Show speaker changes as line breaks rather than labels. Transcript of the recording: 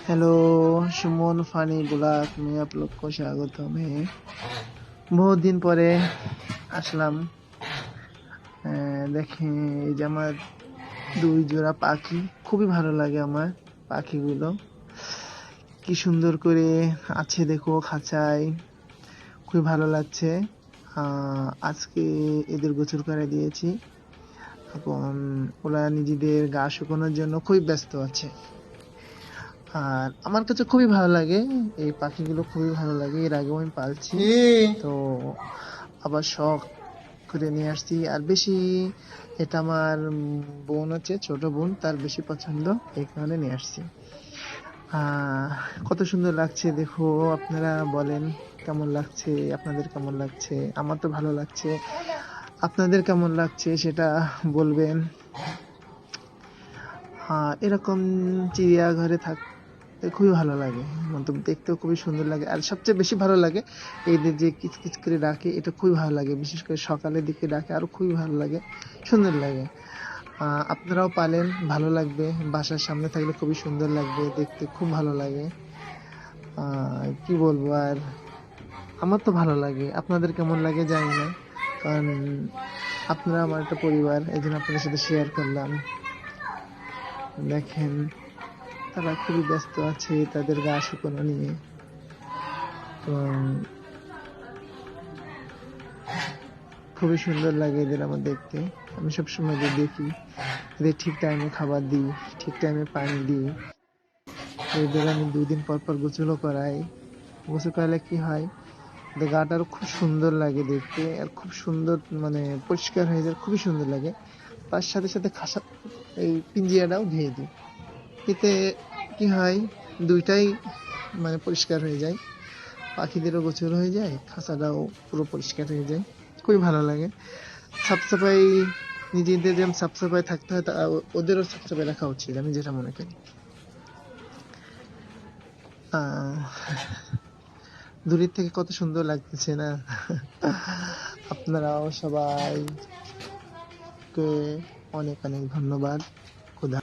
Hello Suman funny blog में आप लोग को स्वागतम है। बहुत दिन পরে আসলাম। দেখেন এই যে আমার দুই জোড়া পাখি, খুবই ভালো লাগে আমার পাখিগুলো, কি সুন্দর করে আছে দেখো খাঁচায়, খুবই ভালো লাগছে। আজকে এদের গোসল করে দিয়েছি, এখন ওরা নিজেদের গা শুকানোর জন্য খুবই ব্যস্ত আছে। আর আমার কাছে খুবই ভালো লাগে এই পাখিগুলো, খুবই ভালো লাগে। এর আগেও আমি পালছি, তো আবার শখ করে নিয়ে আসছি। আর বেশি এটা আমার বোন আছে, ছোট বোন, তার বেশি পছন্দ, এই কারণে নিয়ে আসছি। কত সুন্দর লাগছে দেখো, আপনারা বলেন কেমন লাগছে, আপনাদের কেমন লাগছে? আমার তো ভালো লাগছে, আপনাদের কেমন লাগছে সেটা বলবেন। এরকম চিড়িয়াঘরে থাকতে খুবই ভালো লাগে, মন্তব্য দেখতেও খুবই সুন্দর লাগে। আর সবচেয়ে বেশি ভালো লাগে এদের যে কিচকিচ করে ডাকে, এটা খুবই ভালো লাগে, বিশেষ করে সকালের দিকে ডাকে, আরো খুবই ভালো লাগে, সুন্দর লাগে। আপনারাও পালেন, ভালো লাগবে, বাসার সামনে থাকলে খুবই সুন্দর লাগবে, দেখতে খুব ভালো লাগে। কি বলবো আর, আমার তো ভালো লাগে, আপনাদের কেমন লাগে জানি না, কারণ আপনারা আমার একটা পরিবার, এই জন্য আপনাদের সাথে শেয়ার করলাম। দেখেন তারা খুবই ব্যস্ত আছে তাদের গা শুকানো নিয়ে। তো খুবই সুন্দর লাগে এদের আমার দেখতে। আমি সবসময় এদের দেখি, এদের ঠিক টাইমে খাবার দিই, ঠিক টাইমে পানি দিই। এদের আমি 2 দিন পর পর গোসলও করাই। গোসল করালে কি হয়, এদের গাটা আরো খুব সুন্দর লাগে দেখতে, আর খুব সুন্দর মানে পরিষ্কার হয়ে যায়, খুবই সুন্দর লাগে। তার সাথে সাথে খাসা এই পিঞ্জিরাটাও ধুয়ে দিই, এতে কি হয়, দুইটাই মানে পরিষ্কার হয়ে যায়, পাখিদেরও গোসল হয়ে যায়, খাঁচাটাও পুরো পরিষ্কার হয়ে যায়, খুবই ভালো লাগে। সাফসাফাই, নিজেদের যেমন সাফসাফাই থাকতে হয়, ওদেরও সাফসাফাই রাখা উচিত, আমি যেটা মনে করি। দূরের থেকে কত সুন্দর লাগতেছে না? আপনারাও সবাইকে অনেক অনেক ধন্যবাদ। খোদা।